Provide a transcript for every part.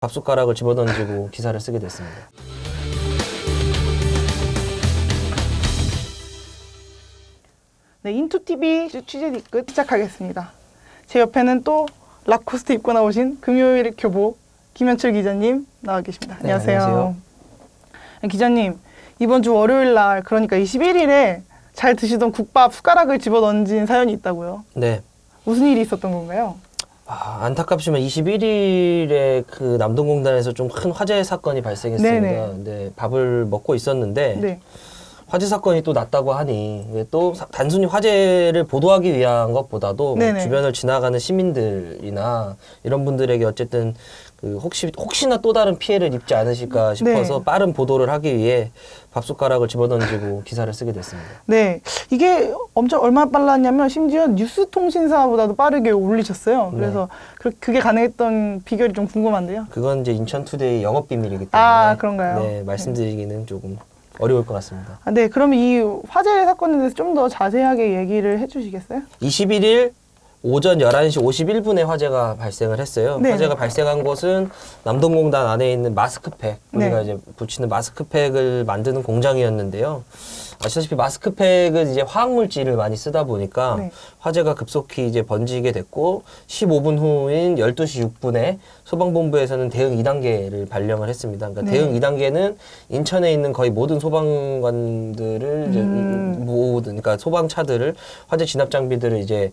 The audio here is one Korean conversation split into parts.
밥숟가락을 집어던지고 기사를 쓰게 됐습니다. 네, 인투TV 취재 뒤끝 시작하겠습니다. 제 옆에는 또 라코스트 입고 나오신 금요일 교복 김현철 기자님 나와 계십니다. 네, 안녕하세요. 안녕하세요. 기자님, 이번 주 월요일 날, 그러니까 21일에 잘 드시던 국밥 숟가락을 집어던진 사연이 있다고요. 네. 무슨 일이 있었던 건가요? 안타깝지만 21일에 그 남동공단에서 좀 큰 화재 사건이 발생했습니다. 네네. 네, 밥을 먹고 있었는데 네. 화재 사건이 또 났다고 하니 이게 또 단순히 화재를 보도하기 위한 것보다도 네네. 주변을 지나가는 시민들이나 이런 분들에게 어쨌든 그 혹시나 또 다른 피해를 입지 않으실까 싶어서 네. 빠른 보도를 하기 위해 밥숟가락을 집어던지고 기사를 쓰게 됐습니다. 네, 이게 엄청 얼마나 빨랐냐면 심지어 뉴스통신사보다도 빠르게 올리셨어요. 그래서 그게 가능했던 비결이 좀 궁금한데요. 그건 이제 인천투데이 영업 비밀이기 때문에 아, 그런가요? 네, 말씀드리기는 조금 어려울 것 같습니다. 네, 그러면 이 화재 사건에 대해서 좀 더 자세하게 얘기를 해주시겠어요? 21일 오전 11시 51분에 화재가 발생을 했어요. 네네. 화재가 발생한 곳은 남동공단 안에 있는 마스크팩, 우리가 네. 이제 붙이는 마스크팩을 만드는 공장이었는데요. 아시다시피 마스크팩은 이제 화학물질을 많이 쓰다 보니까 네. 화재가 급속히 이제 번지게 됐고 15분 후인 12시 6분에 소방본부에서는 대응 2단계를 발령을 했습니다. 그러니까 네. 대응 2단계는 인천에 있는 거의 모든 소방관들을 이제 모든 그러니까 소방차들을 화재 진압 장비들을 이제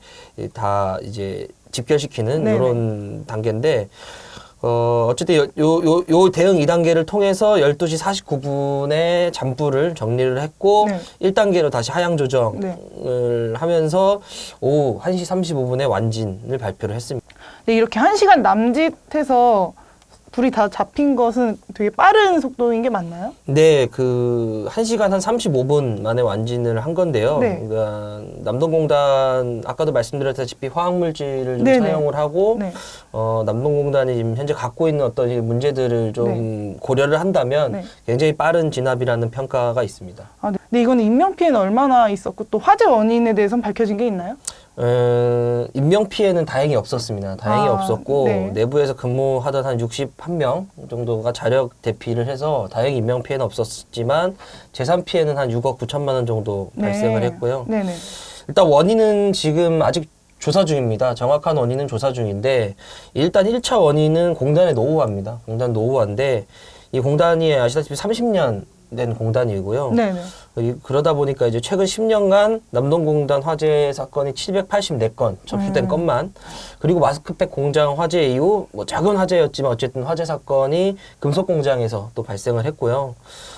다 이제 집결시키는 네네. 이런 단계인데 어쨌든 요 대응 2단계를 통해서 12시 49분에 잔불을 정리를 했고 네. 1단계로 다시 하향 조정을 네. 하면서 오후 1시 35분에 완진을 발표를 했습니다. 네, 이렇게 1시간 남짓해서 불이 다 잡힌 것은 되게 빠른 속도인 게 맞나요? 네, 그 1시간 한 35분 만에 완진을 한 건데요. 네. 그러니까 남동공단 아까도 말씀드렸다시피 화학물질을 좀 네네. 사용을 하고 네. 남동공단이 지금 현재 갖고 있는 어떤 이 문제들을 좀 고려를 한다면 네. 굉장히 빠른 진압이라는 평가가 있습니다. 아, 네. 근데 이거는 인명피해는 얼마나 있었고 또 화재 원인에 대해서는 밝혀진 게 있나요? 인명피해는 다행히 없었습니다. 다행히 없었고, 네. 내부에서 근무하던 한 61명 정도가 자력 대피를 해서 다행히 인명피해는 없었지만, 재산피해는 한 6억 9천만 원 정도 네. 발생을 했고요. 네네. 일단 원인은 지금 아직 조사 중입니다. 정확한 원인은 조사 중인데, 일단 1차 원인은 공단의 노후화입니다. 공단 노후화인데, 이 공단이 아시다시피 30년 된 공단이고요. 네네. 그러다 보니까 이제 최근 10년간 남동공단 화재 사건이 784건 접수된 건만, 그리고 마스크팩 공장 화재 이후 뭐 작은 화재였지만 어쨌든 화재 사건이 금속 공장에서 또 발생을 했고요.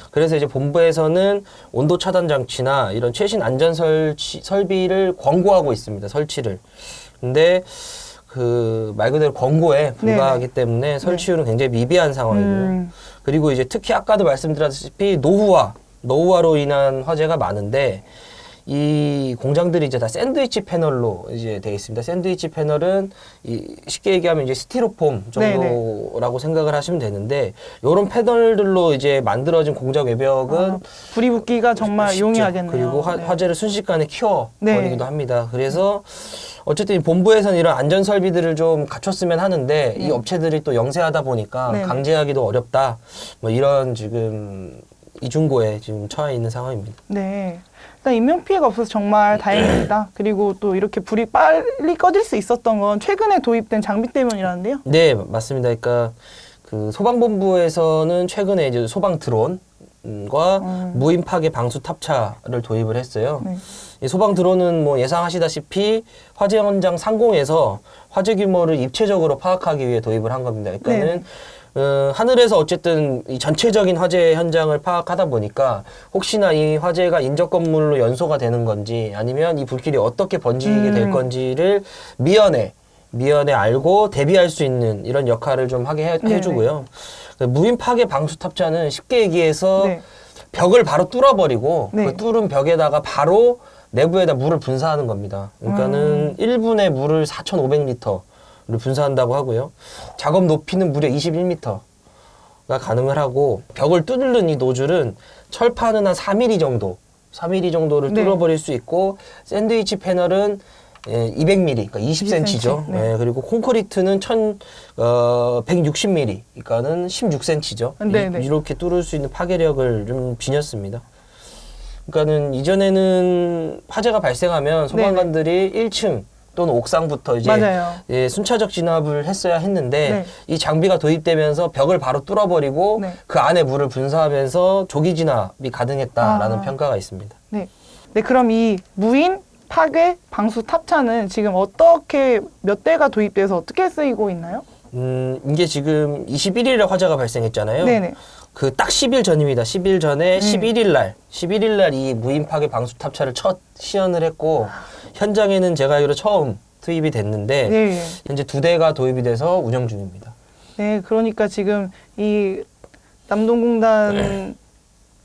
그래서 이제 본부에서는 온도 차단 장치나 이런 최신 안전 설비를 권고하고 있습니다. 설치를. 근데 그 말 그대로 권고에 불과하기 때문에 설치율은 굉장히 미비한 상황이고요. 그리고 이제 특히 아까도 말씀드렸다시피 노후화로 인한 화재가 많은데 이 공장들이 이제 다 샌드위치 패널로 이제 되어 있습니다. 샌드위치 패널은 쉽게 얘기하면 이제 스티로폼 정도라고 생각을 하시면 되는데 이런 패널들로 이제 만들어진 공장 외벽은 불이 붙기가 정말 쉽죠. 용이하겠네요. 그리고 네. 화재를 순식간에 키워버리기도 네. 합니다. 그래서 어쨌든 본부에서는 이런 안전 설비들을 좀 갖췄으면 하는데 이 업체들이 또 영세하다 보니까 네. 강제하기도 어렵다. 뭐 이런 지금 이중고에 지금 처해 있는 상황입니다. 네. 일단 인명피해가 없어서 정말 다행입니다. 그리고 또 이렇게 불이 빨리 꺼질 수 있었던 건 최근에 도입된 장비 때문이라는데요. 네, 맞습니다. 그러니까 그 소방본부에서는 최근에 이제 소방 드론과 무인 파괴 방수 탑차를 도입을 했어요. 네. 이 소방 드론은 뭐 예상하시다시피 화재 현장 상공에서 화재 규모를 입체적으로 파악하기 위해 도입을 한 겁니다. 그러니까는 하늘에서 어쨌든 이 전체적인 화재 현장을 파악하다 보니까 혹시나 이 화재가 인접 건물로 연소가 되는 건지 아니면 이 불길이 어떻게 번지게 될 건지를 미연에 알고 대비할 수 있는 이런 역할을 좀 하게 해주고요. 무인 파괴 방수 탑차는 쉽게 얘기해서 네. 벽을 바로 뚫어버리고 네. 그 뚫은 벽에다가 바로 내부에다 물을 분사하는 겁니다. 그러니까는 1분에 물을 4,500리터를 분사한다고 하고요. 작업 높이는 무려 21m가 가능을 하고 벽을 뚫는 이 노즐은 철판은 한 4mm 정도를 네. 뚫어버릴 수 있고 샌드위치 패널은 예, 200mm, 그러니까 20cm죠. 네. 예, 그리고 콘크리트는 1,160mm, 그러니까는 16cm죠. 네. 이렇게 뚫을 수 있는 파괴력을 좀 지녔습니다. 그러니까는 이전에는 화재가 발생하면 소방관들이 1층 또는 옥상부터 이제 맞아요. 예, 순차적 진압을 했어야 했는데 네. 이 장비가 도입되면서 벽을 바로 뚫어버리고 네. 그 안에 물을 분사하면서 조기 진압이 가능했다라는 아. 평가가 있습니다. 네. 네, 그럼 이 무인 파괴 방수 탑차는 지금 어떻게 몇 대가 도입돼서 어떻게 쓰이고 있나요? 이게 지금 21일에 화재가 발생했잖아요. 네네. 그 딱 10일 전입니다. 10일 전에 11일 날 이 무인 파괴 방수 탑차를 첫 시연을 했고 현장에는 제가 알기로 처음 투입이 됐는데 네. 현재 2대가 도입이 돼서 운영 중입니다. 네, 그러니까 지금 이 남동공단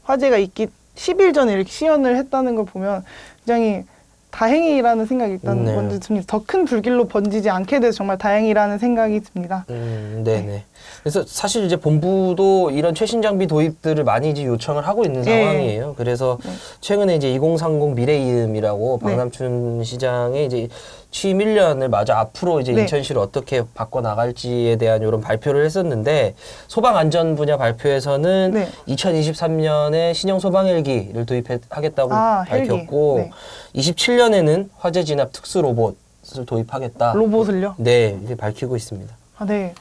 화재가 있기 10일 전에 이렇게 시연을 했다는 걸 보면 굉장히 다행이라는 생각이 일단 네. 먼저 듭니다. 더 큰 불길로 번지지 않게 돼서 정말 다행이라는 생각이 듭니다. 네네. 그래서 사실 이제 본부도 이런 최신 장비 도입들을 많이 이제 요청을 하고 있는 네. 상황이에요. 그래서 최근에 이제 2030 미래이음이라고 네. 박남춘 시장의 이제 취임 1년을 맞아 앞으로 이제 네. 인천시를 어떻게 바꿔 나갈지에 대한 이런 발표를 했었는데 소방 안전 분야 발표에서는 네. 2023년에 신형 소방 헬기를 도입하겠다고 헬기. 밝혔고 네. 27년에는 화재 진압 특수 로봇을 도입하겠다. 로봇을요? 네, 이제 밝히고 있습니다. 아, 네.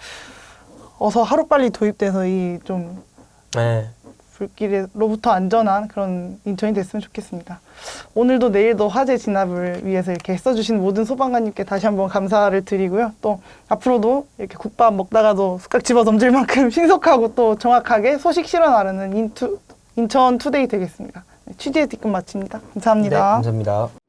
어서 하루빨리 도입돼서 이 좀 네. 불길로부터 안전한 그런 인천이 됐으면 좋겠습니다. 오늘도 내일도 화재 진압을 위해서 이렇게 써주신 모든 소방관님께 다시 한번 감사를 드리고요. 또 앞으로도 이렇게 국밥 먹다가도 숟가락 집어 던질 만큼 신속하고 또 정확하게 소식 실어 나르는 인천 투데이 되겠습니다. 취재 뒤끝 마칩니다. 네, 감사합니다. 감사합니다.